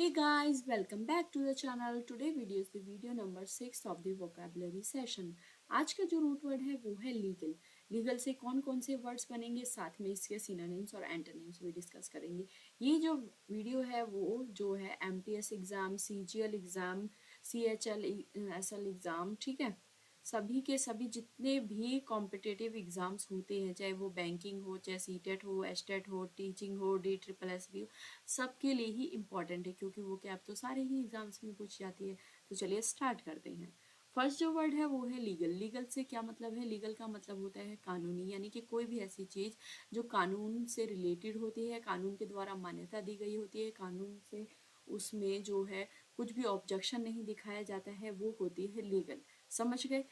Hey guys, welcome back to the channel. Today video is the video number 6 of the vocabulary session. आज का जो root word है वो है legal. Legal से कौन कौन से वर्ड्स बनेंगे, साथ में इसके सिनोनिम्स और एंटोनिम्स भी डिस्कस करेंगे. ये जो वीडियो है वो जो है MTS exam, CGL exam, CHL SL exam, ठीक है, सभी के सभी जितने भी कॉम्पिटिटिव एग्ज़ाम्स होते हैं, चाहे वो बैंकिंग हो, चाहे सीटेट हो, एचटेट हो, टीचिंग हो, DSSS हो, सबके लिए ही इम्पॉर्टेंट है क्योंकि वो कैब तो सारे ही एग्ज़ाम्स में पूछ जाती है. तो चलिए स्टार्ट करते हैं. फर्स्ट जो वर्ड है वो है लीगल. लीगल से क्या मतलब है? लीगल का मतलब होता है कानूनी, यानी कि कोई भी ऐसी चीज़ जो कानून से रिलेटेड होती है, कानून के द्वारा मान्यता दी गई होती है, कानून से उसमें जो है कुछ भी ऑब्जेक्शन नहीं दिखाया जाता है, वो होती है लीगल. समझ गए?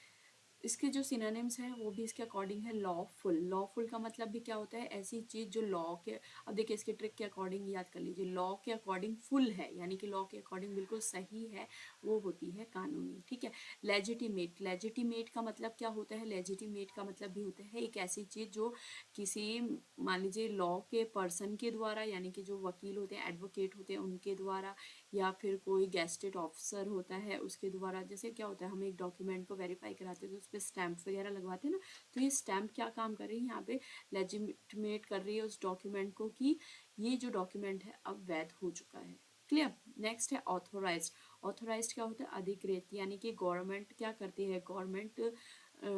इसके जो सिनोनिम्स हैं वो भी इसके अकॉर्डिंग है लॉफुल. लॉफुल का मतलब भी क्या होता है? ऐसी चीज़ जो लॉ के, अब देखिए इसके ट्रिक के अकॉर्डिंग याद कर लीजिए, लॉ के अकॉर्डिंग फुल है, यानी कि लॉ के अकॉर्डिंग बिल्कुल सही है, वो होती है कानूनी. ठीक है. लेजिटिमेट. लेजिटिमेट का मतलब क्या होता है? लेजिटिमेट का मतलब भी होता है एक ऐसी चीज़ जो किसी, मान लीजिए लॉ के पर्सन के द्वारा, यानी कि जो वकील होते हैं, एडवोकेट होते हैं, उनके द्वारा, या फिर कोई गेस्टेड ऑफिसर होता है उसके द्वारा. जैसे क्या होता है, हम एक डॉक्यूमेंट को वेरीफाई कराते हैं तो उस पर स्टैंप वगैरह लगवाते हैं ना, तो ये स्टैंप क्या काम कर रही है यहाँ पे? लेजिटिमेट कर रही है उस डॉक्यूमेंट को कि ये जो डॉक्यूमेंट है अब वैध हो चुका है. क्लियर. नेक्स्ट है ऑथोराइज्ड. ऑथोराइज्ड क्या होता है? अधिकृत, यानी कि गवर्नमेंट क्या करती है? गवर्नमेंट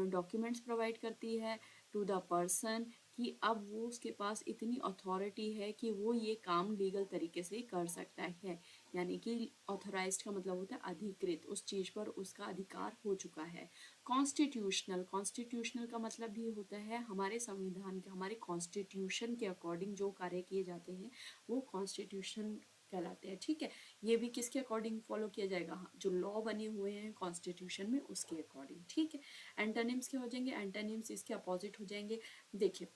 डॉक्यूमेंट्स प्रोवाइड करती है टू द पर्सन कि अब वो, उसके पास इतनी अथॉरिटी है कि वो ये काम लीगल तरीके से कर सकता है. यानी कि ऑथराइज्ड का मतलब होता है अधिकृत, उस चीज़ पर उसका अधिकार हो चुका है. कॉन्स्टिट्यूशनल. कॉन्स्टिट्यूशनल का मतलब भी होता है हमारे संविधान के, हमारे कॉन्स्टिट्यूशन के अकॉर्डिंग जो कार्य किए जाते हैं वो कॉन्स्टिट्यूशन कहलाते हैं. ठीक है. ये भी किसके अकॉर्डिंग फॉलो किया जाएगा? हाँ, जो लॉ बने हुए हैं कॉन्स्टिट्यूशन में उसके अकॉर्डिंग. ठीक है. एंटोनिम्स क्या हो जाएंगे? एंटोनिम्स इसके अपोजिट हो जाएंगे. देखिए,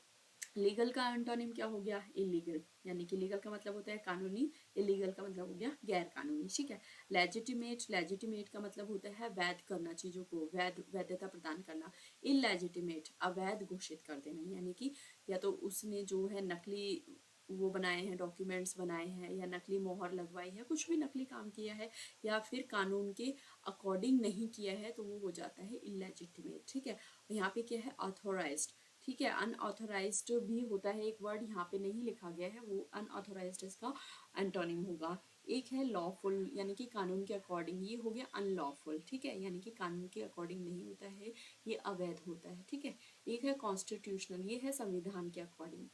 लीगल का एंटोनिम क्या हो गया? इलीगल. यानी कि लीगल का मतलब होता है कानूनी, इलीगल का मतलब हो गया गैर कानूनी. ठीक है. लेजिटिमेट. लेजिटिमेट का मतलब होता है वैध करना, चीज़ों को वैध, वैधता प्रदान करना. इलेजिटिमेट, अवैध घोषित कर देना, यानी कि या तो उसने जो है नकली वो बनाए हैं, डॉक्यूमेंट्स बनाए हैं, या नकली मोहर लगवाई है, कुछ भी नकली काम किया है, या फिर कानून के अकॉर्डिंग नहीं किया है, तो वो हो जाता है इलेजिटिमेट. ठीक है. यहाँ पे क्या है? ऑथोराइज्ड. ठीक है. अनऑथोराइज्ड भी होता है एक वर्ड, यहाँ पे नहीं लिखा गया है, वो अनऑथोराइज्ड इसका एंटोनिम होगा. एक है लॉफुल, यानी कि कानून के अकॉर्डिंग, ये हो गया अनलॉफुल. ठीक है. यानी कि कानून के अकॉर्डिंग नहीं होता है, ये अवैध होता है. ठीक है. एक है कॉन्स्टिट्यूशनल, ये है संविधान के अकॉर्डिंग.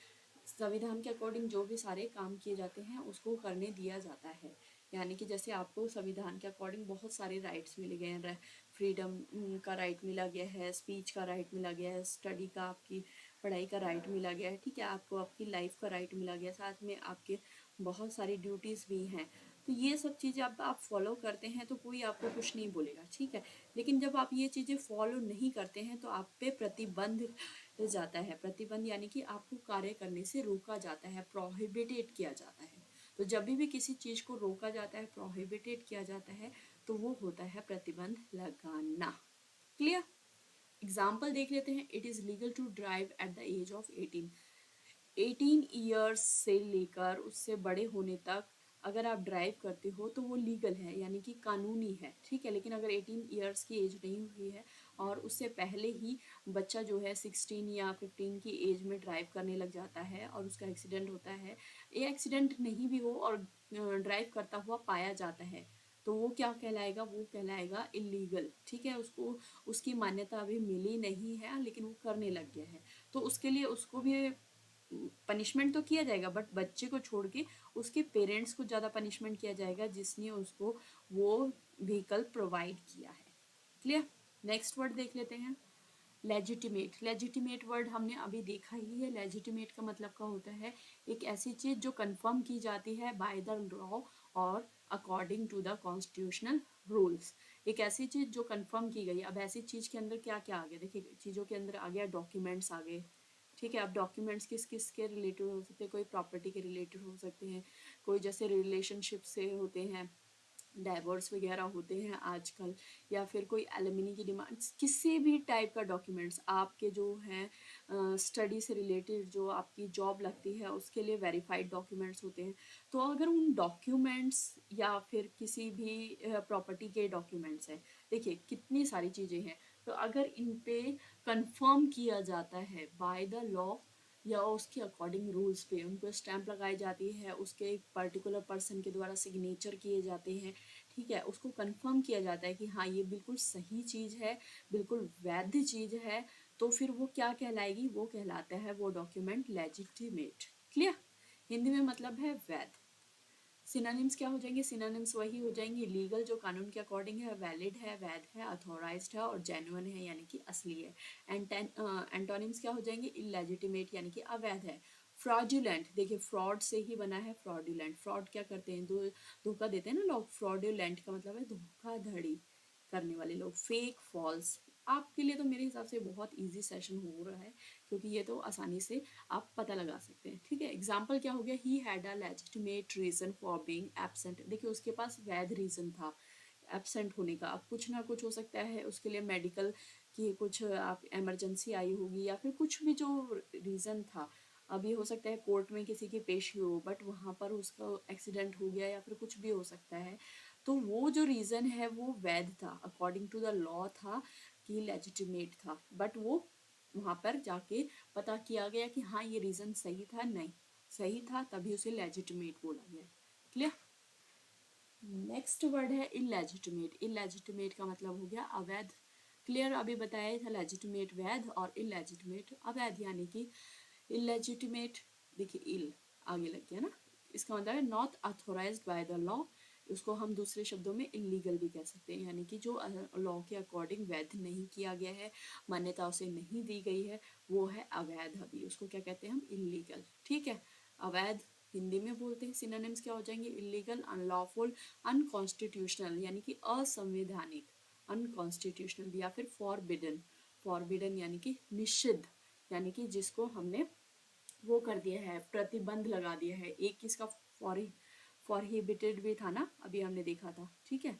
संविधान के अकॉर्डिंग जो भी सारे काम किए जाते हैं उसको करने दिया जाता है. यानी कि जैसे आपको संविधान के अकॉर्डिंग बहुत सारे राइट्स मिले गए हैं. फ्रीडम का राइट मिला गया है, स्पीच का राइट मिला गया है, स्टडी का, आपकी पढ़ाई का राइट मिला गया है. ठीक है. आपको आपकी लाइफ का राइट मिला गया है, साथ में आपके बहुत सारी ड्यूटीज़ भी हैं. तो ये सब चीज़ें अब आप फॉलो करते हैं तो कोई आपको कुछ नहीं बोलेगा. ठीक है. लेकिन जब आप ये चीज़ें फॉलो नहीं करते हैं तो आप पे प्रतिबंध जाता है. प्रतिबंध यानी कि आपको कार्य करने से रोका जाता है, प्रोहिबिटेड किया जाता है. तो जब भी किसी चीज़ को रोका जाता है, प्रोहिबिटेड किया जाता है, तो वो होता है प्रतिबंध लगाना. क्लियर. एग्जाम्पल देख लेते हैं. It is legal to drive at the age of 18. 18 years से लेकर उससे बड़े होने तक अगर आप ड्राइव करते हो तो वो लीगल है, यानी कि कानूनी है. ठीक है. लेकिन अगर 18 ईयर्स की एज नहीं हुई है और उससे पहले ही बच्चा जो है 16 या 15 की एज में ड्राइव करने लग जाता है और उसका एक्सीडेंट होता है, ये एक्सीडेंट नहीं भी हो और ड्राइव करता हुआ पाया जाता है, तो वो क्या कहलाएगा? वो कहलाएगा इलीगल. ठीक है. उसको, उसकी मान्यता अभी मिली नहीं है लेकिन वो करने लग गया है, तो उसके लिए उसको भी पनिशमेंट तो किया जाएगा, बट बच्चे को छोड़ के उसके पेरेंट्स को ज़्यादा पनिशमेंट किया जाएगा जिसने उसको वो व्हीकल प्रोवाइड किया है. क्लियर. नेक्स्ट वर्ड देख लेते हैं. लेजिटिमेट. लेजिटिमेट वर्ड हमने अभी देखा ही है. लेजिटिमेट का मतलब क्या होता है? एक ऐसी चीज़ जो कंफर्म की जाती है बाय द लॉ और according to the constitutional rules. एक ऐसी चीज़ जो कंफर्म की गई. अब ऐसी चीज़ के अंदर क्या क्या आ गया? देखिए, चीज़ों के अंदर आ गया डॉक्यूमेंट्स आ गए. ठीक है. अब डॉक्यूमेंट्स किस किस के रिलेटेड हो सकते हैं? कोई प्रॉपर्टी के रिलेटेड हो सकते हैं, कोई जैसे रिलेशनशिप से होते हैं, डाइवोर्स वगैरह होते हैं आजकल, या फिर कोई एलिमनी की डिमांड्स, किसी भी टाइप का डॉक्यूमेंट्स आपके जो हैं स्टडी से रिलेटेड, जो आपकी जॉब लगती है उसके लिए वेरीफाइड डॉक्यूमेंट्स होते हैं। तो अगर उन डॉक्यूमेंट्स या फिर किसी भी प्रॉपर्टी के डॉक्यूमेंट्स हैं, देखिए कितनी सारी चीज़ें हैं, तो अगर इन पे कंफर्म किया जाता है बाय द लॉ या उसके अकॉर्डिंग रूल्स पे उनको स्टैंप लगाई जाती है, उसके एक पर्टिकुलर पर्सन के द्वारा सिग्नेचर किए जाते हैं, ठीक है, उसको कंफर्म किया जाता है कि हाँ ये बिल्कुल सही चीज़ है, बिल्कुल वैध चीज़ है, तो फिर वो क्या कहलाएगी, वो कहलाता है वो डॉक्यूमेंट लेजिटिमेट। क्लियर? हिंदी में मतलब है वैध। सिनोनिम्स क्या हो जाएंगे? सिनोनिम्स वही हो जाएंगे, लीगल जो कानून के अकॉर्डिंग है, वैलिड है, वैध है, अथॉराइज्ड है, और जेन्युइन है यानी कि असली है। एंटोनिम्स क्या हो जाएंगे? इलेजिटिमेट यानी कि अवैध है। फ्रॉडुलेंट, देखिए फ्रॉड से ही बना है फ्रॉडुलेंट। फ्रॉड क्या करते हैं? धोखा देते हैं ना लोग। फ्रॉडुलेंट का मतलब है धोखाधड़ी करने वाले लोग, फेक, फॉल्स। आपके लिए तो मेरे हिसाब से बहुत इजी सेशन हो रहा है, क्योंकि ये तो आसानी से आप पता लगा सकते हैं, ठीक है। एग्जाम्पल क्या हो गया? He had a legitimate reason for being absent. देखिए उसके पास वैध रीजन था एब्सेंट होने का। अब कुछ ना कुछ हो सकता है उसके लिए, मेडिकल की कुछ आप इमरजेंसी आई होगी, या फिर कुछ भी जो रीज़न था। अब ये हो सकता है कोर्ट में किसी की पेशी हो, बट वहाँ पर उसका एक्सीडेंट हो गया, या फिर कुछ भी हो सकता है। तो वो जो रीज़न है वो वैध था, अकॉर्डिंग टू द लॉ था, कि लेजिटिमेट था, बट वो वहाँ पर जाके पता किया गया कि हाँ ये रीज़न सही था, नहीं सही था, तभी उसे लेजिटिमेट बोला गया। क्लियर? नेक्स्ट वर्ड है इलेजिटिमेट। इलेजिटिमेट का मतलब हो गया अवैध। क्लियर? अभी बताया था लेजिटिमेट वैध और इलेजिटिमेट अवैध, यानी कि इलेजिटिमेट, देखिए इल आगे लग गया ना, इसका मतलब है not authorised bye the law. उसको हम दूसरे शब्दों में इलीगल भी कह सकते हैं, यानी कि जो लॉ के अकॉर्डिंग वैध नहीं किया गया है, मान्यता उसे नहीं दी गई है, वो है अवैध। अभी उसको क्या कहते हैं हम? इलीगल। ठीक है, अवैध हिंदी में बोलते हैं। सिनोनिम्स क्या हो जाएंगे? इलीगल, अनलॉफुल, अनकॉन्स्टिट्यूशनल यानी कि असंवैधानिक, अनकॉन्स्टिट्यूशनल, या फिर फॉरबिडन। फॉरबिडन यानी कि निषिद्ध, यानी कि जिसको हमने वो कर दिया है, प्रतिबंध लगा दिया है। एक किसका? फॉरहिबिटेड भी था ना, अभी हमने देखा था, ठीक है।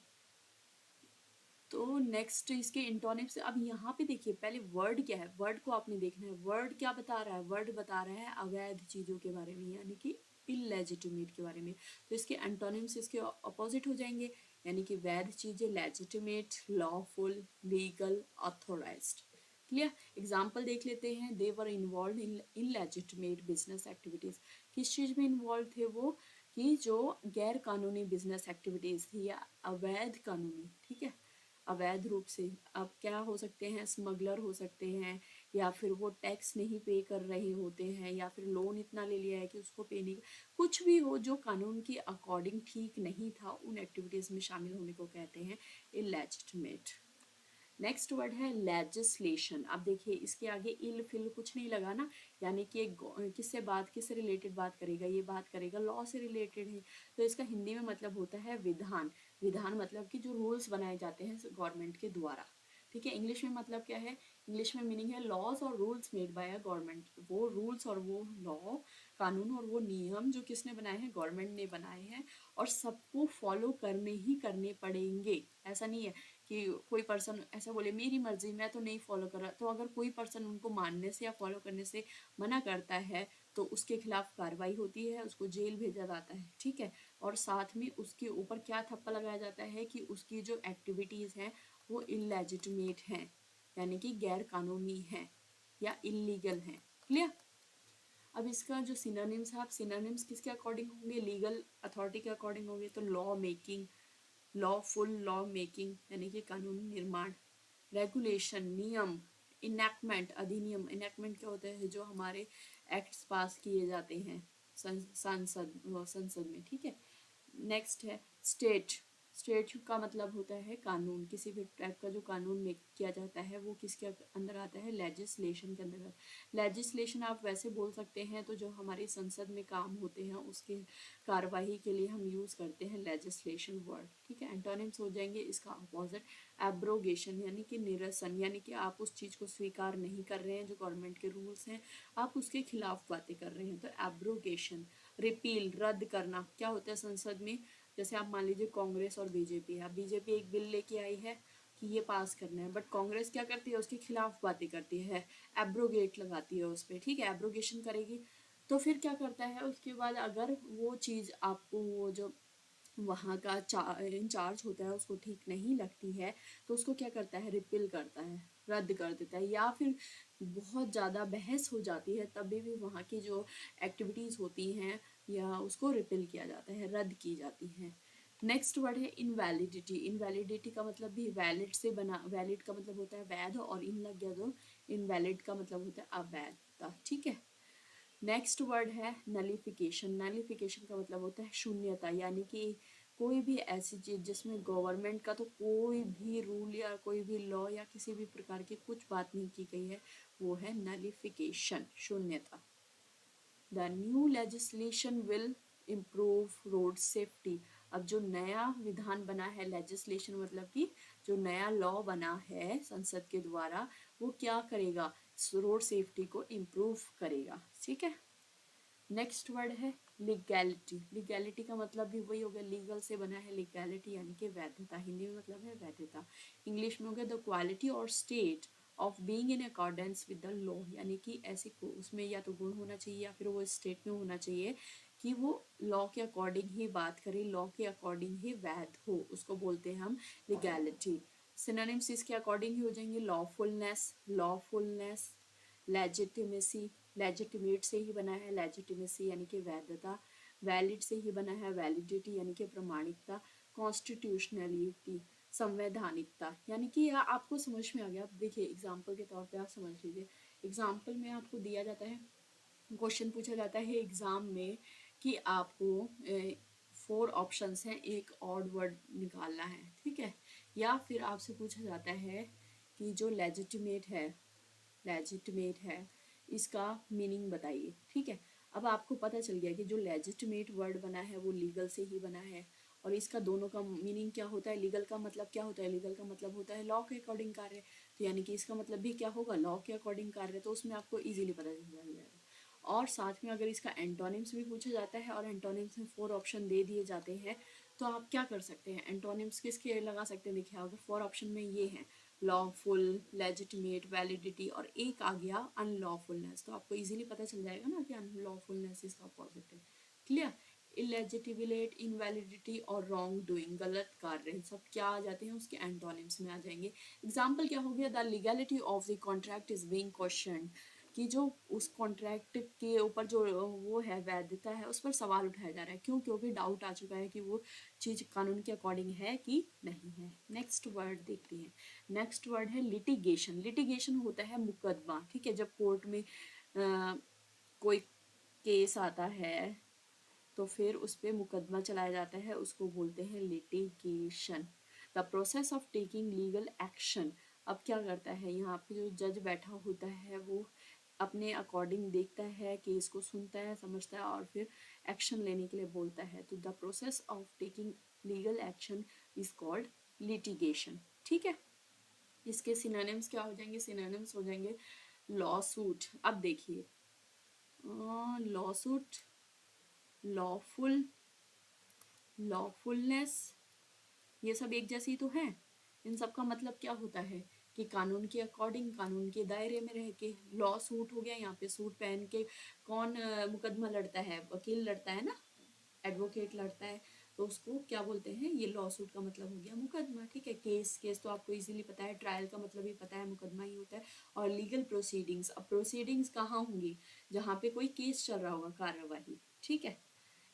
तो नेक्स्ट इसके इंटोनिम्स। अब यहाँ पे देखिए पहले वर्ड क्या है, वर्ड को आपने देखना है। वर्ड क्या बता रहा है? वर्ड बता रहा है अवैध चीज़ों के बारे में, यानी कि इलेजिटिमेट के बारे में। तो इसके एंटोनिम्स इसके अपोजिट हो जाएंगे, यानी कि वैध चीज़ें legitimate, lawful, legal, authorised. Clear? Example देख लेते हैं। They were involve in illegitimate business activities. किस चीज़ में इन्वॉल्व थे वो? कि जो गैर कानूनी बिजनेस एक्टिविटीज़ थी, या अवैध कानूनी, ठीक है, अवैध रूप से। अब क्या हो सकते हैं? स्मगलर हो सकते हैं, या फिर वो टैक्स नहीं पे कर रहे होते हैं, या फिर लोन इतना ले लिया है कि उसको पे नहीं, कुछ भी हो जो कानून के अकॉर्डिंग ठीक नहीं था, उन एक्टिविटीज़ में शामिल होने को कहते हैं इलेजिटिमेट। नेक्स्ट वर्ड है लेजिस्लेशन। अब देखिए इसके आगे इल फिल कुछ नहीं लगा ना, यानी कि एक किससे बात, किससे रिलेटेड बात करेगा? ये बात करेगा लॉ से रिलेटेड है, तो इसका हिंदी में मतलब होता है विधान। विधान मतलब कि जो रूल्स बनाए जाते हैं गवर्नमेंट के द्वारा, ठीक है। इंग्लिश में मतलब क्या है? इंग्लिश में मीनिंग है लॉज और rules made by a government. वो रूल्स और वो लॉ, कानून और वो नियम जो किसने बनाए हैं? गवर्नमेंट ने बनाए हैं, और सबको फॉलो करने ही करने पड़ेंगे। ऐसा नहीं है कि कोई पर्सन ऐसा बोले मेरी मर्जी, मैं तो नहीं फॉलो कर रहा। तो अगर कोई पर्सन उनको मानने से या फॉलो करने से मना करता है, तो उसके खिलाफ कार्रवाई होती है, उसको जेल भेजा जाता है, ठीक है। और साथ में उसके ऊपर क्या थप्पा लगाया जाता है? कि उसकी जो एक्टिविटीज़ हैं वो इलेजिटिमेट हैं, यानी कि गैर कानूनी हैं या इलीगल हैं। क्लियर? अब इसका जो सिनोनिम्स है, आप सिनोनिम्स किसके अकॉर्डिंग होंगे? लीगल अथॉरिटी के अकॉर्डिंग होंगे। तो law making, lawful, law making यानी कि कानून निर्माण। रेगुलेशन, नियम। इनैक्टमेंट, अधिनियम। इनैक्टमेंट क्या होता है? जो हमारे एक्ट्स पास किए जाते हैं संसद में, ठीक है। नेक्स्ट है स्टेट। स्टेट का मतलब होता है कानून। किसी भी टाइप का जो कानून मेक किया जाता है वो किसके अंदर आता है? लेजिस्लेशन के अंदर। लेजिस्लेशन आप वैसे बोल सकते हैं, तो जो हमारी संसद में काम होते हैं उसके कार्यवाही के लिए हम यूज़ करते हैं लेजिस्लेशन वर्ड, ठीक है। एंटोनिम्स हो जाएंगे इसका अपोजिट। एब्रोगेशन यानी कि निरसन, यानी कि आप उस चीज़ को स्वीकार नहीं कर रहे हैं, जो गवर्नमेंट के रूल्स हैं, आप उसके खिलाफ बातें कर रहे हैं, तो एब्रोगेशन। रिपील, रद्द करना। क्या होता है संसद में? जैसे आप मान लीजिए कांग्रेस और बीजेपी है, अब बीजेपी एक बिल लेके आई है कि ये पास करना है, बट कांग्रेस क्या करती है, उसके खिलाफ बातें करती है, एब्रोगेट लगाती है उस पर, ठीक है, एब्रोगेशन करेगी। तो फिर क्या करता है उसके बाद, अगर वो चीज़ आपको, वो जो वहाँ का इंचार्ज होता है, उसको ठीक नहीं लगती है, तो उसको क्या करता है, रिपील करता है, रद्द कर देता है, या फिर बहुत ज़्यादा बहस हो जाती है तभी भी वहाँ की जो एक्टिविटीज़ होती हैं या उसको रिपील किया जाता है, रद्द की जाती है। नेक्स्ट वर्ड है इनवैलिडिटी। इनवैलिडिटी का मतलब भी वैलिड से बना, वैलिड का मतलब होता है वैध, और इन लग गया तो इनवैलिड का मतलब होता है अवैधता, ठीक है। नेक्स्ट वर्ड है नलिफिकेशन। नलिफिकेशन का मतलब होता है शून्यता, यानी कि कोई भी ऐसी चीज़ जिसमें गवर्नमेंट का तो कोई भी रूल या कोई भी लॉ या किसी भी प्रकार की कुछ बात नहीं की गई है, वो है नलिफिकेशन, शून्यता। The new legislation will improve road safety. अब जो नया विधान बना है, लेजिस्लेशन मतलब कि जो नया लॉ बना है संसद के द्वारा, वो क्या करेगा, रोड सेफ्टी को इम्प्रूव करेगा, ठीक है। नेक्स्ट वर्ड है लीगैलिटी। लीगैलिटी का मतलब भी वही हो गया, लीगल से बना है, लीगैलिटी यानी कि वैधता, हिंदी में मतलब है वैधता, इंग्लिश में हो गया द क्वालिटी और state of being in accordance with the law, यानी कि ऐसी को उसमें या तो गुण होना चाहिए या फिर वो स्टेट में होना चाहिए कि वो लॉ के अकॉर्डिंग ही बात करे, लॉ के अकॉर्डिंग ही वैध हो, उसको बोलते हैं हम लीगैलिटी। सिनोनिम्स इसके अकॉर्डिंग ही हो जाएंगे, लॉफुलनेस, लॉफुलनेस, लेजिटिमेसी, लेजिटिमेट से ही बना है लेजिटिमेसी यानी कि वैधता, वैलिड से ही बना है वैलिडिटी यानी कि प्रमाणिकता, कॉन्स्टिट्यूशनलिटी संवैधानिकता, यानी कि यह आपको समझ में आ गया। आप देखिए एग्जाम्पल के तौर पे आप समझ लीजिए, एग्जाम्पल में आपको दिया जाता है, क्वेश्चन पूछा जाता है एग्जाम में कि आपको 4 ऑप्शंस हैं, एक ऑड वर्ड निकालना है, ठीक है, या फिर आपसे पूछा जाता है कि जो लेजिटिमेट है इसका मीनिंग बताइए, ठीक है। अब आपको पता चल गया कि जो लेजिटिमेट वर्ड बना है वो लीगल से ही बना है, और इसका दोनों का मीनिंग क्या होता है, लीगल का मतलब क्या होता है, लीगल का मतलब होता है लॉ के अकॉर्डिंग कार्य, तो यानी कि इसका मतलब भी क्या होगा, लॉ के अकॉर्डिंग कार्य, तो उसमें आपको इजीली पता चल जाएगा। और साथ में अगर इसका एंटोनिम्स भी पूछा जाता है और एंटोनिम्स में 4 ऑप्शन दे दिए जाते हैं, तो आप क्या कर सकते हैं, एंटोनिम्स किसके लगा सकते हैं, देखिए अगर 4 ऑप्शन में ये हैं लॉफुल, लेजिटिमेट, वैलिडिटी, और एक आ गया अनलॉफुलनेस, तो आपको इजीली पता चल जाएगा ना कि अनलॉफुलनेस इसका अपोजिट है, क्लियर। इलेजिटिबिलेट, इनवैलिडिटी और रॉन्ग डूइंग, गलत कार्य, सब क्या आ जाते हैं, उसके एंटोनिम्स में आ जाएंगे। एग्जाम्पल क्या हो गया, the legality of the contract is being question, कि जो उस कॉन्ट्रैक्ट के ऊपर जो वो है वैधता है, उस पर सवाल उठाया जा रहा है, क्यों, क्योंकि डाउट आ चुका है कि वो चीज़ कानून के अकॉर्डिंग है कि नहीं है। नेक्स्ट वर्ड देखते हैं, नेक्स्ट वर्ड है लिटिगेशन। लिटिगेशन होता है मुकदमा, ठीक है, जब कोर्ट में कोई केस आता है तो फिर उस पर मुकदमा चलाया जाता है, उसको बोलते हैं litigation. The process of taking legal action. अब क्या करता है, यहाँ पे जो जज बैठा होता है वो अपने अकॉर्डिंग देखता है, केस को सुनता है, समझता है और फिर एक्शन लेने के लिए बोलता है, तो the process of taking legal action is called litigation, ठीक है। इसके सिनोनिम्स क्या हो जाएंगे, सिनोनिम्स हो जाएंगे लॉ सूट। अब देखिए लॉ सूट, लॉफुल, लॉफुलनेस, ये सब एक जैसी तो हैं। इन सब का मतलब क्या होता है कि कानून के अकॉर्डिंग, कानून के दायरे में रह के। लॉ सूट हो गया, यहाँ पे सूट पहन के कौन मुकदमा लड़ता है, वकील लड़ता है ना, एडवोकेट लड़ता है, तो उसको क्या बोलते हैं, ये लॉ सूट का मतलब हो गया मुकदमा, ठीक है। केस, केस तो आपको इजीली पता है, ट्रायल का मतलब ही पता है, मुकदमा ही होता है। और लीगल प्रोसीडिंग्स, अब प्रोसीडिंग्स कहाँ होंगी, जहाँ पे कोई केस चल रहा होगा, कार्यवाही, ठीक है।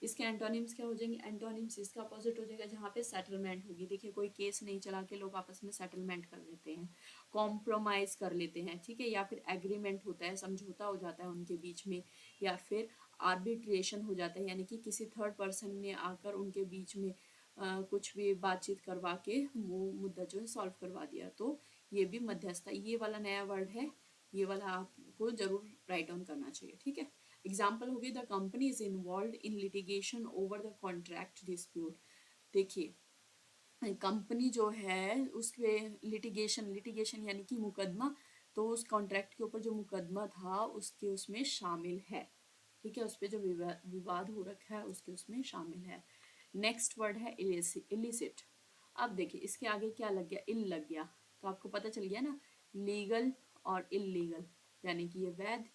इसके एंटोनिम्स क्या हो जाएंगे, एंटोनिम्स इसका अपोजिट हो जाएगा, जहाँ पे सेटलमेंट होगी, देखिए कोई केस नहीं चला के लोग आपस में सेटलमेंट कर लेते हैं, कॉम्प्रोमाइज कर लेते हैं, ठीक है, या फिर एग्रीमेंट होता है, समझौता हो जाता है उनके बीच में, या फिर आर्बिट्रेशन हो जाता है, यानी कि किसी थर्ड पर्सन ने आकर उनके बीच में कुछ भी बातचीत करवा के वो मुद्दा जो है सॉल्व करवा दिया, तो ये भी मध्यस्थता, ये वाला नया वर्ड है, ये वाला आपको जरूर राइट डाउन करना चाहिए, ठीक है। एग्जाम्पल होगी the company is involve in litigation over the contract dispute. देखिए कंपनी जो है उसके लिटिगेशन, लिटिगेशन यानी कि मुकदमा, तो उस कॉन्ट्रैक्ट के ऊपर जो मुकदमा था उसके उसमें शामिल है, ठीक है, उस पर जो विवाद हो रखा है उसके उसमें शामिल है। नेक्स्ट वर्ड है इलिसिट। अब देखिए इसके आगे क्या लग गया, इल लग गया, तो आपको पता चल गया ना, लीगल और इलीगल, यानी कि ये वैध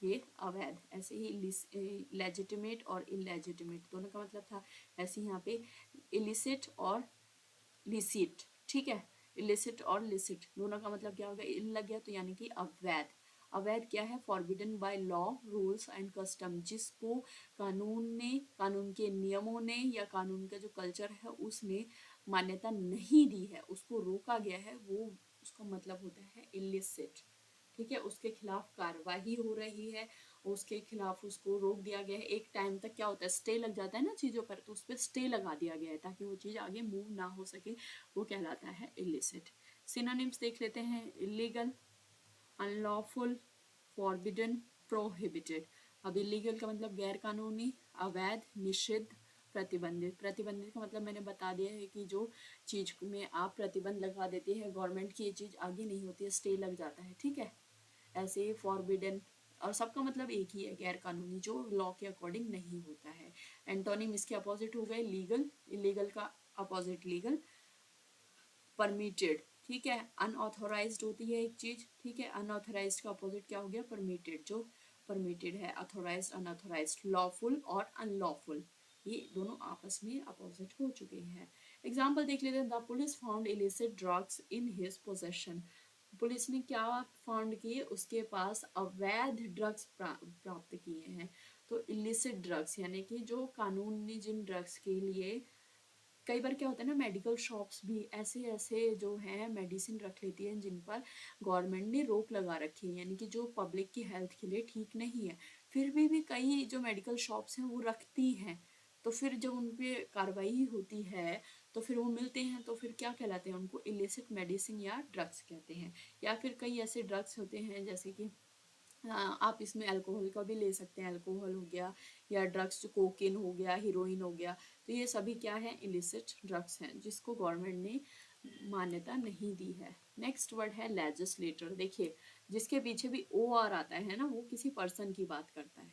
ये अवैध। ऐसे ही लेजिटिमेट और इलेजिटिमेट दोनों का मतलब था, ऐसे यहाँ पे इलिसिट और लिसिट। ठीक है, इलिसिट और लिसिट दोनों का मतलब क्या होगा, इल लग गया तो यानी कि अवैध। अवैध क्या है, forbidden by law, rules and custom, जिसको कानून ने, कानून के नियमों ने या कानून का जो कल्चर है उसने मान्यता नहीं दी है, उसको रोका गया है, वो उसका मतलब होता है इलिसिट। ठीक है, उसके खिलाफ कार्रवाई हो रही है, उसके खिलाफ उसको रोक दिया गया है। एक टाइम तक क्या होता है, स्टे लग जाता है ना चीज़ों पर, तो उस पर स्टे लगा दिया गया है ताकि वो चीज़ आगे मूव ना हो सके, वो कहलाता है इलिसिट। सिनोनिम्स देख लेते हैं, इलीगल, अनलॉफुल, फॉरबिडन, प्रोहिबिटेड। अब इलीगल का मतलब गैर कानूनी, अवैध, निषिद्ध, प्रतिबंधित। प्रतिबंधित का मतलब मैंने बता दिया है कि जो चीज़ में आप प्रतिबंध लगा देते हैं गवर्नमेंट की, ये चीज़ आगे नहीं होती है, स्टे लग जाता है। ठीक है, ऐसे ही फॉरबिडन, और सबका मतलब एक ही है, गैर कानूनी, जो लॉ के अकॉर्डिंग नहीं होता है। एंटोनिम इसके अपोजिट हो गए, लीगल, इलीगल का अपोजिट लीगल, परमिटेड। ठीक है, अनऑथोराइज्ड होती है एक चीज, ठीक है, अनऑथोराइज्ड का अपोजिट क्या हो गया, परमिटेड। जो परमिटेड है, अथोराइज्ड अनऑथोराइज्ड, लॉफुल और अनलॉफुल, ये दोनों आपस में अपोजिट हो चुके हैं। एग्जाम्पल देख लेते हैं, the police found illicit drugs in his possession. Police ने क्या फाउंड किए, उसके पास अवैध ड्रग्स प्राप्त किए हैं। तो इलिसिट ड्रग्स यानी कि जो कानून ने जिन ड्रग्स के लिए, कई बार क्या होता है ना, मेडिकल शॉप्स भी ऐसे ऐसे जो है मेडिसिन रख लेती हैं जिन पर गवर्नमेंट ने रोक लगा रखी है, यानी कि जो पब्लिक की हेल्थ के लिए ठीक नहीं है, फिर भी कई जो मेडिकल शॉप्स हैं वो रखती हैं। तो फिर जब उन पे कार्रवाई होती है तो फिर वो मिलते हैं, तो फिर क्या कहलाते हैं, उनको इलिसिट मेडिसिन या ड्रग्स कहते हैं। या फिर कई ऐसे ड्रग्स होते हैं जैसे कि, हाँ, आप इसमें अल्कोहल का भी ले सकते हैं, अल्कोहल हो गया, या ड्रग्स जो कोकेन हो गया, हीरोइन हो गया, तो ये सभी क्या है, इलिसिट ड्रग्स हैं जिसको गवर्नमेंट ने मान्यता नहीं दी है। नेक्स्ट वर्ड है लेजिस्लेटर। देखिए जिसके पीछे भी ओ आर आता है ना, वो किसी पर्सन की बात करता है।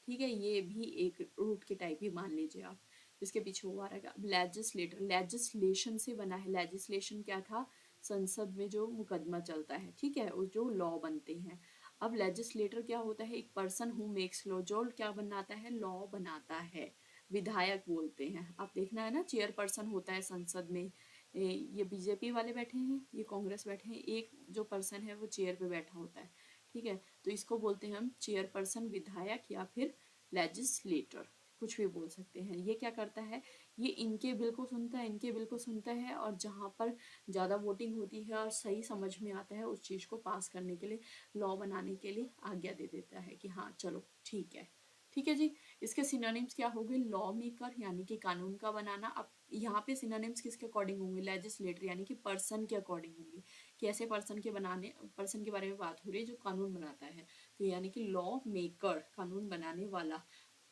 ठीक है, ये भी एक रूट के टाइप ही मान लीजिए आप, जिसके पीछे ओ आ रहा है। लेजिस्लेटर लेजिस्लेशन से बना है, लेजिस्लेशन क्या था, संसद में जो मुकदमा चलता है, ठीक है, उस जो लॉ बनते हैं। अब लेजिस्लेटर क्या होता है, एक पर्सन हु मेक्स लॉ, जो क्या बनाता है, लॉ बनाता है। विधायक बोलते हैं, आप देखना है ना, चेयरपर्सन होता है संसद में, ये बीजेपी वाले बैठे हैं, ये कांग्रेस बैठे हैं, एक जो पर्सन है वो चेयर पे बैठा होता है। ठीक है, तो इसको बोलते हैं हम चेयरपर्सन, विधायक, या फिर लेजिस्लेटर, कुछ भी बोल सकते हैं। ये क्या करता है, ये इनके बिल को सुनता है, इनके बिल को सुनता है, और जहाँ पर ज़्यादा वोटिंग होती है और सही समझ में आता है, उस चीज़ को पास करने के लिए, लॉ बनाने के लिए आज्ञा दे देता है कि हाँ चलो ठीक है। ठीक है जी, इसके सिनोनिम्स क्या हो गए, लॉ मेकर यानी कि कानून का बनाना। अब यहाँ पे सिनोनिम्स किसके अकॉर्डिंग होंगे, लेजिस्लेटर यानी कि पर्सन के अकॉर्डिंग होंगे, कि ऐसे पर्सन के बनाने, पर्सन के बारे में बात हो रही है जो कानून बनाता है, तो यानी कि लॉ मेकर, कानून बनाने वाला।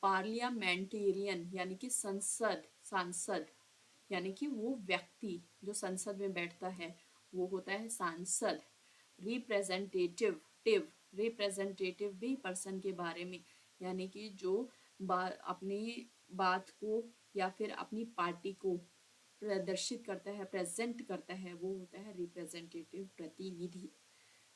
पार्लियामेंटेरियन यानी कि संसद, सांसद, यानी कि वो व्यक्ति जो संसद में बैठता है वो होता है सांसद। रिप्रेजेंटेटिव, टिव, रिप्रेजेंटेटिव भी पर्सन के बारे में, यानी कि जो अपनी बात को या फिर अपनी पार्टी को प्रदर्शित करता है, प्रेजेंट करता है, वो होता है रिप्रेजेंटेटिव, प्रतिनिधि।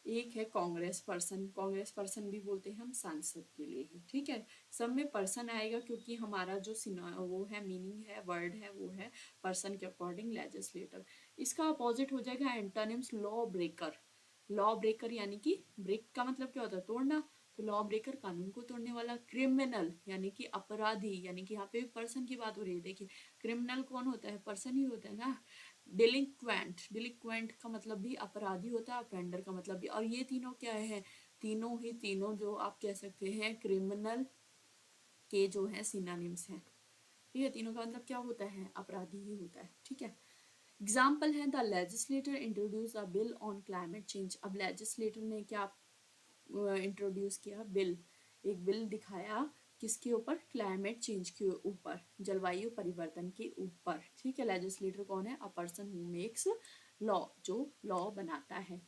एक है कांग्रेस पर्सन, कांग्रेस पर्सन भी बोलते हैं हम सांसद के लिए ही। ठीक है, सब में पर्सन आएगा क्योंकि हमारा जो वो है, मीनिंग है, वर्ड है, वो है पर्सन के अकॉर्डिंग लेजिस्लेटर। इसका अपोजिट हो जाएगा antonyms, law breaker. Law breaker यानी कि ब्रेक का मतलब क्या होता है, तोड़ना, तो लॉ ब्रेकर कानून को तोड़ने वाला। क्रिमिनल यानी कि अपराधी, यानी कि यहाँ पे पर्सन की बात हो रही है। देखिए क्रिमिनल कौन होता है, पर्सन ही होता है ना। डिलिक्वेंट, डिलिक्वेंट का मतलब भी अपराधी होता है, ऑफेंडर का मतलब भी, और ये तीनों क्या है, तीनों ही तीनों जो आप कह सकते हैं क्रिमिनल के जो है सिनोनिम्स हैं। ठीक है, तीनों का मतलब क्या होता है, अपराधी ही होता है। ठीक है, एग्जाम्पल है, the legislator introduce a bill on climate change. अब लेजिस्लेटर ने क्या इंट्रोड्यूस किया, बिल, एक बिल दिखाया, किसके ऊपर, क्लाइमेट चेंज के ऊपर, जलवायु परिवर्तन के ऊपर। ठीक है, लेजिस्लेटर कौन है, a person who makes law, जो लॉ बनाता है।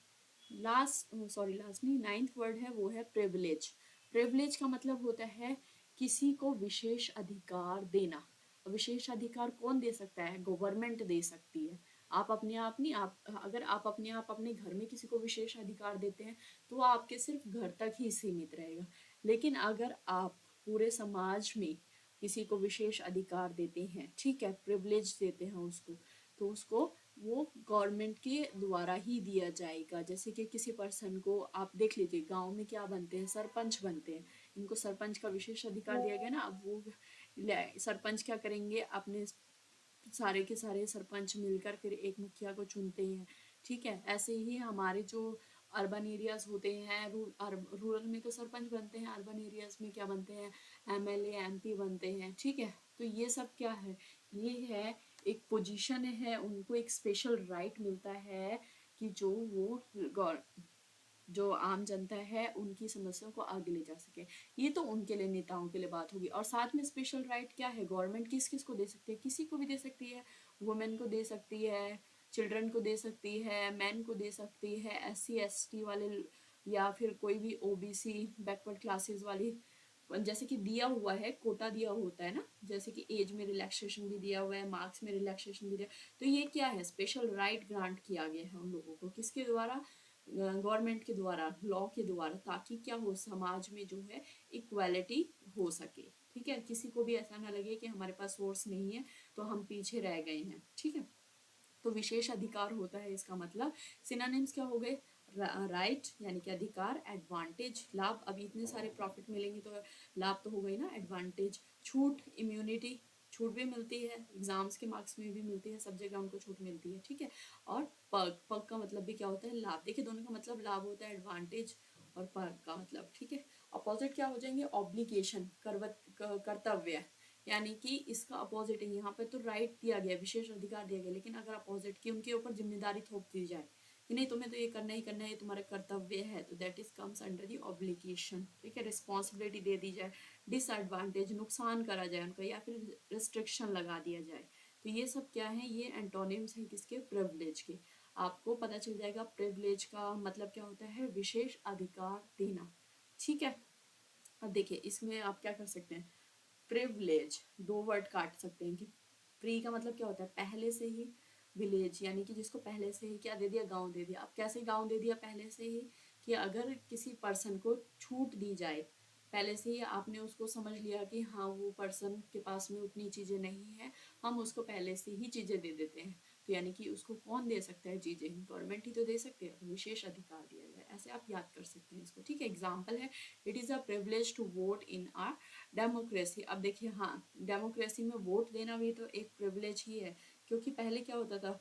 लास्ट नहीं, नाइन्थ वर्ड है वो है प्रिविलेज। प्रिविलेज का मतलब होता है किसी को विशेष अधिकार देना। विशेषाधिकार कौन दे सकता है? गवर्नमेंट दे सकती है। आप अपने आप नहीं, आप अगर आप अपने आप अपने घर में किसी को विशेषाधिकार देते हैं तो वो आपके सिर्फ घर तक ही सीमित रहेगा। लेकिन अगर आप पूरे समाज में किसी को विशेष अधिकार देते हैं, ठीक है, प्रिविलेज देते हैं उसको, तो उसको वो गवर्नमेंट के द्वारा ही दिया जाएगा। जैसे कि किसी पर्सन को आप देख लीजिए, गांव में क्या बनते हैं, सरपंच बनते हैं, इनको सरपंच का विशेष अधिकार दिया गया ना। अब वो सरपंच क्या करेंगे, अपने सारे के सारे सरपंच मिलकर फिर एक मुखिया को चुनते हैं, ठीक है। ऐसे ही हमारे जो अर्बन एरियाज होते हैं, रूरल में तो सरपंच बनते हैं, अर्बन एरियाज में क्या बनते हैं, एमएलए एमपी बनते हैं, ठीक है। तो ये सब क्या है, ये है एक पोजीशन है, उनको एक स्पेशल राइट मिलता है कि जो वो जो आम जनता है उनकी समस्याओं को आगे ले जा सके। ये तो उनके लिए, नेताओं के लिए बात होगी। और साथ में स्पेशल राइट क्या है, गवर्नमेंट किस किस को दे सकती है, किसी को भी दे सकती है। वुमेन को दे सकती है, चिल्ड्रन को दे सकती है, मैन को दे सकती है, एससी एसटी वाले, या फिर कोई भी ओबीसी बैकवर्ड क्लासेस वाली, जैसे कि दिया हुआ है, कोटा दिया होता है ना, जैसे कि एज में रिलैक्सेशन भी दिया हुआ है, मार्क्स में रिलैक्सेशन भी दिया। तो ये क्या है, स्पेशल राइट ग्रांट किया गया है उन लोगों को, किसके द्वारा, गवर्नमेंट के द्वारा, लॉ के द्वारा, ताकि क्या हो, समाज में जो है इक्वालिटी हो सके, ठीक है। किसी को भी ऐसा ना लगे कि हमारे पास सोर्स नहीं है तो हम पीछे रह गए हैं, ठीक है। तो विशेष अधिकार होता है, इसका मतलब सिनोनिम्स क्या हो गए, राइट यानी कि अधिकार, एडवांटेज लाभ, अभी इतने सारे प्रॉफिट मिलेंगे तो लाभ तो हो गई ना, एडवांटेज, छूट, इम्यूनिटी, छूट भी मिलती है, एग्जाम्स के मार्क्स में भी मिलती है, सब जगह उनको छूट मिलती है, ठीक है। और पर्क, पर्क का मतलब भी क्या होता है, लाभ। देखिए दोनों का मतलब लाभ होता है, एडवांटेज और पर्क का मतलब, ठीक है। अपोजिट क्या हो जाएंगे, ऑब्लिगेशन, कर्तव्य, यानी कि इसका अपोजिट है। यहाँ पे तो राइट दिया गया, विशेष अधिकार दिया गया, लेकिन अगर अपोजिट की उनके ऊपर जिम्मेदारी थोप दी जाए कि नहीं तुम्हें तो ये करना ही करना है, ये तुम्हारा कर्तव्य है, तो that is comes under the obligation, ठीक है। रिस्पॉन्सिबिलिटी दे दी जाए, डिसएडवांटेज, नुकसान करा जाए उनका, या फिर रिस्ट्रिक्शन लगा दिया जाए, तो ये सब क्या है, ये एंटोनिम्स है किसके, प्रिविलेज के। आपको पता चल जाएगा प्रिविलेज का मतलब क्या होता है, विशेष अधिकार देना, ठीक है। अब देखिए इसमें आप क्या कर सकते हैं, प्रिविलेज, दो वर्ड काट सकते हैं कि प्री का मतलब क्या होता है, पहले से ही, विलेज यानी कि जिसको पहले से ही क्या दे दिया, गांव दे दिया। अब कैसे गांव दे दिया, पहले से ही, कि अगर किसी पर्सन को छूट दी जाए, पहले से ही आपने उसको समझ लिया कि हाँ वो पर्सन के पास में उतनी चीज़ें नहीं है, हम उसको पहले से ही चीज़ें दे देते हैं, तो यानी कि उसको कौन दे सकता है चीज़ें, गवर्नमेंट ही तो दे सकते हैं, तो विशेष अधिकार दिया जाए, ऐसे आप याद कर सकते हैं इसको, ठीक है। एग्जाम्पल है, it is a privilege to vote in our democracy. अब देखिए हाँ, डेमोक्रेसी में वोट देना भी तो एक प्रिविलेज ही है, क्योंकि पहले क्या होता था,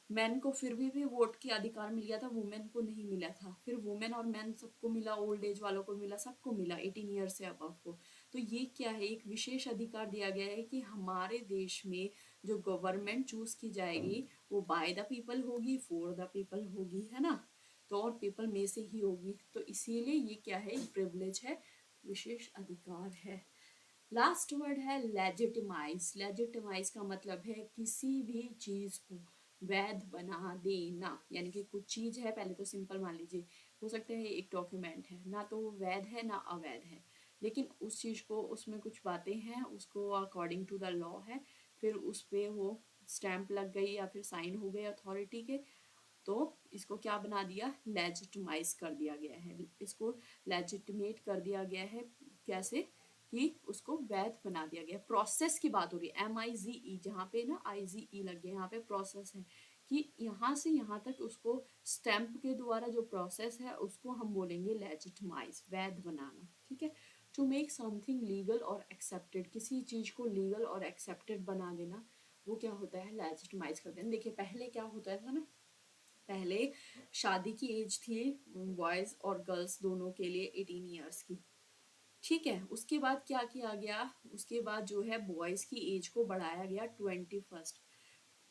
मैन को फिर भी वोट की अधिकार मिल गया था, वुमेन को नहीं मिला था, फिर वुमेन और मैन सबको मिला, ओल्ड एज वालों को मिला, सबको मिला 18 ईयर से अबव को। तो ये क्या है, एक विशेष अधिकार दिया गया है कि हमारे देश में जो गवर्नमेंट चूज की जाएगी वो बाय द पीपल होगी, फॉर द पीपल होगी, है ना, तो और पीपल में से ही होगी, तो इसीलिए ये क्या है, एक प्रिविलेज है, विशेष अधिकार है। लास्ट वर्ड है लेजिटिमाइज। लेजिटिमाइज का मतलब है किसी भी चीज को वैध बना देना, यानी कि कुछ चीज है, पहले तो सिंपल मान लीजिए, हो सकता है एक डॉक्यूमेंट है ना, तो वो वैध है ना अवैध है, लेकिन उस चीज को, उसमें कुछ बातें हैं, उसको अकॉर्डिंग टू द लॉ है, फिर उस पर वो स्टैंप लग गई या फिर साइन हो गए अथॉरिटी के, तो इसको क्या बना दिया, लेजिटिमाइज कर दिया गया है, इसको लेजिटिमेट कर दिया गया है, कैसे, कि उसको वैध बना दिया गया। प्रोसेस की बात हो रही है, MIZE, जहाँ पे ना IZE लग गया, यहाँ पे प्रोसेस है, कि यहाँ से यहाँ तक उसको स्टैंप के द्वारा जो प्रोसेस है उसको हम बोलेंगे लेजिटिमाइज, वैध बनाना, ठीक है। टू मेक समथिंग लीगल और एक्सेप्टेड, किसी चीज को लीगल और एक्सेप्टेड बना देना, वो क्या होता है, लेजिटिमाइज कर देना। देखिए पहले क्या होता था ना, पहले शादी की एज थी बॉयज और गर्ल्स दोनों के लिए 18 ईयर्स की, ठीक है। उसके बाद क्या किया गया, उसके बाद जो है बॉयज की एज को बढ़ाया गया, 21st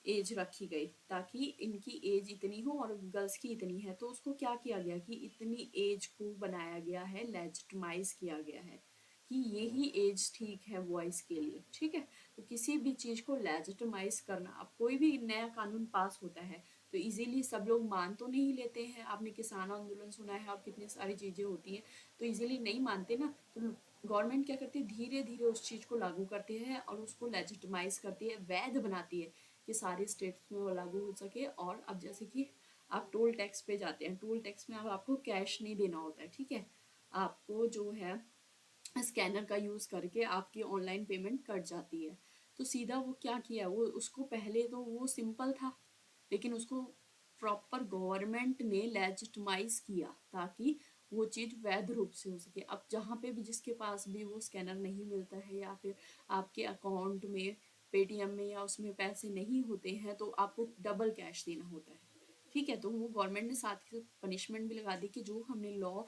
एज रखी गई, ताकि इनकी एज इतनी हो और गर्ल्स की इतनी है, तो उसको क्या किया गया कि इतनी एज को बनाया गया है, लेजिटिमाइज किया गया है कि यही एज ठीक है बॉयज के लिए, ठीक है। तो किसी भी चीज को लेजिटिमाइज करना, अब कोई भी नया कानून पास होता है तो इजीली सब लोग मान तो नहीं लेते हैं, आपने किसान आंदोलन सुना है, अब कितनी सारी चीजें होती हैं, तो इजीली नहीं मानते ना, तो गवर्नमेंट क्या करती है, धीरे धीरे उस चीज़ को लागू करती है और उसको लेजिटिमाइज करती है, वैध बनाती है कि सारे स्टेट्स में वो लागू हो सके। और अब जैसे कि आप टोल टैक्स पे जाते हैं, टोल टैक्स में अब आपको कैश नहीं देना होता है, ठीक है, आपको जो है स्कैनर का यूज़ करके आपकी ऑनलाइन पेमेंट कट जाती है। तो सीधा वो क्या किया, वो उसको पहले तो वो सिंपल था, लेकिन उसको प्रॉपर गवर्नमेंट ने लेजिटिमाइज किया ताकि वो चीज़ वैध रूप से हो सके। अब जहाँ पे भी जिसके पास भी वो स्कैनर नहीं मिलता है या फिर आपके अकाउंट में पेटीएम में या उसमें पैसे नहीं होते हैं तो आपको डबल कैश देना होता है, ठीक है। तो वो गवर्नमेंट ने साथ ही पनिशमेंट भी लगा दी कि जो हमने लॉ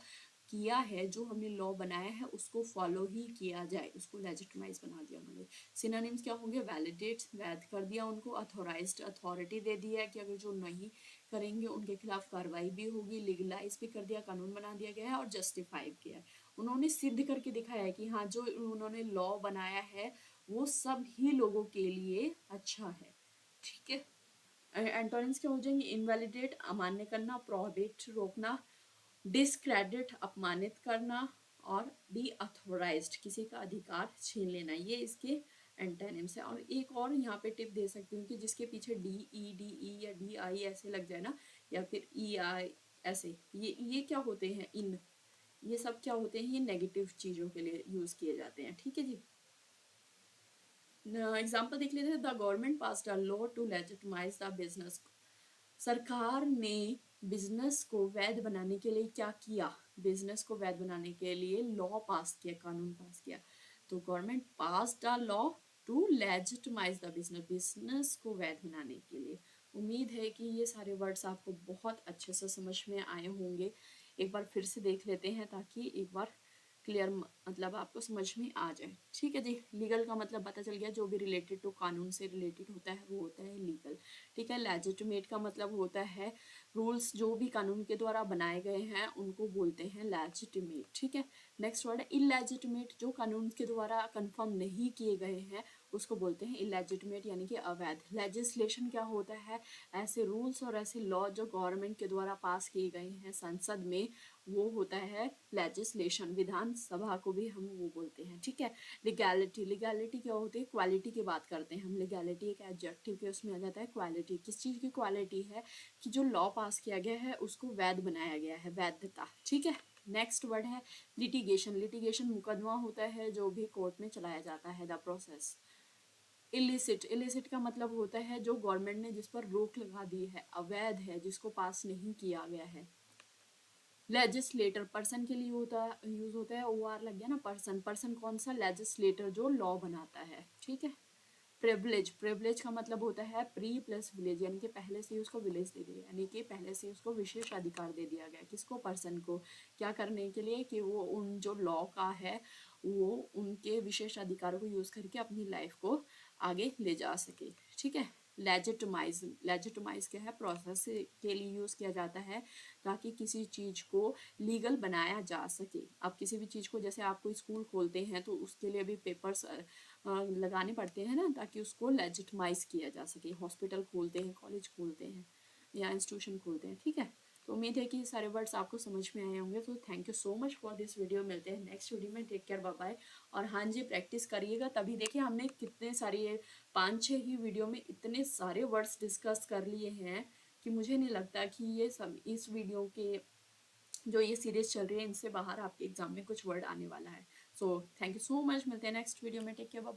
किया है, जो हमने लॉ बनाया है उसको फॉलो ही किया जाए, उसको लेजिटिमाइज बना दिया उन्होंने। सिनोनिम्स क्या होंगे, वैलिडेट वैध कर दिया उनको, अथोराइज्ड अथॉरिटी दे दिया है कि अगर जो नहीं करेंगे उनके खिलाफ कार्रवाई भी होगी, लीगलाइज भी कर दिया, कानून बना दिया गया है, और जस्टिफाई किया है। उन्होंने सिद्ध करके दिखाया है कि हाँ जो उन्होंने लॉ बनाया है वो सब ही लोगों के लिए अच्छा है, ठीक है। एंटोनिम्स क्या हो जाएंगे, इनवैलिडेट अमान्य करना, प्रोहिबिट रोकना, डिसक्रेडिट अपमानित करना, और डी अथोराइज्ड किसी का अधिकार छीन लेना, ये इसके एंटोनिम्स है। और एक और यहाँ पे टिप दे सकती हूँ कि जिसके पीछे डी ई या डी आई ऐसे लग जाए ना, या फिर ई आई ऐसे, ये क्या होते हैं, इन ये सब क्या होते हैं, ये नेगेटिव चीज़ों के लिए यूज़ किए जाते हैं, ठीक है जी। एग्जाम्पल देख लेते हैं, the government passed a law to legitimise the business. सरकार ने बिजनेस को वैध बनाने के लिए क्या किया, बिजनेस को वैध बनाने के लिए लॉ पास किया, कानून पास किया। तो government passed a law to legitimise the business, business को वैध बनाने के लिए। उम्मीद है कि ये सारे वर्ड्स आपको बहुत अच्छे से समझ में आए होंगे। एक बार फिर से देख लेते हैं ताकि एक बार क्लियर मतलब आपको समझ में आ जाए, ठीक है जी। लीगल का मतलब पता चल गया, जो भी रिलेटेड टू कानून से रिलेटेड होता है वो होता है लीगल, ठीक है। लेजिटिमेट का मतलब होता है रूल्स जो भी कानून के द्वारा बनाए गए हैं उनको बोलते हैं लेजिटिमेट, ठीक है। नेक्स्ट वर्ड है इलेजिटिमेट, जो कानून के द्वारा कंफर्म नहीं किए गए हैं उसको बोलते हैं इलेजिटिमेट यानी कि अवैध। लेजिस्लेशन क्या होता है, ऐसे रूल्स और ऐसे लॉ जो गवर्नमेंट के द्वारा पास किए गए हैं संसद में, वो होता है लेजिस्लेशन। विधानसभा को भी हम वो बोलते हैं, ठीक है। लीगैलिटी, लीगैलिटी क्या होती है, क्वालिटी की बात करते हैं हम। लीगैलिटी एक एडजेक्टिव के उसमें आ जाता है। क्वालिटी किस चीज़ की क्वालिटी है, कि जो लॉ पास किया गया है उसको वैध बनाया गया है, वैधता, ठीक है। नेक्स्ट वर्ड है लिटिगेशन। लिटिगेशन मुकदमा होता है जो भी कोर्ट में चलाया जाता है, द प्रोसेस। इलिसिट, इलिसिट का मतलब होता है जो गवर्नमेंट ने जिस पर रोक लगा दी है, अवैध है, जिसको पास नहीं किया गया है। लेजिस्लेटर पर्सन के लिए होता यूज होता है, ओ आर लग गया ना, पर्सन, पर्सन कौन सा, लेजिस्लेटर जो लॉ बनाता है, ठीक है। प्रिविलेज, प्रिविलेज का मतलब होता है प्री प्लस विलेज, यानी कि पहले से ही उसको विलेज दे दिया, यानी कि पहले से उसको विशेष अधिकार दे दिया गया, किसको, पर्सन को, क्या करने के लिए, कि वो उन जो लॉ का है वो उनके विशेष अधिकारों को यूज करके अपनी लाइफ को आगे ले जा सके, ठीक है। लेजिटिमाइज, लेजिटिमाइज क्या है, प्रोसेस के लिए यूज किया जाता है ताकि किसी चीज को लीगल बनाया जा सके। आप किसी भी चीज को, जैसे आप कोई स्कूल खोलते हैं तो उसके लिए भी पेपर्स लगाने पड़ते हैं ना, ताकि उसको लेजिटिमाइज किया जा सके। हॉस्पिटल खोलते हैं, कॉलेज खोलते हैं या इंस्टीट्यूशन खोलते हैं, ठीक है। तो उम्मीद है कि ये सारे वर्ड्स आपको समझ में आए होंगे। तो thank you so much for this video, मिलते हैं नेक्स्ट वीडियो में, टेक केयर, बाय बाय। और हाँ जी, प्रैक्टिस करिएगा, तभी देखिए हमने कितने सारे 5-6 ही वीडियो में इतने सारे वर्ड्स डिस्कस कर लिए हैं कि मुझे नहीं लगता कि ये सब इस वीडियो के जो ये सीरीज चल रही है इनसे बाहर आपके एग्जाम में कुछ वर्ड आने वाला है। So thank you so much, मिलते हैं नेक्स्ट वीडियो में, टेक केयर, बाय।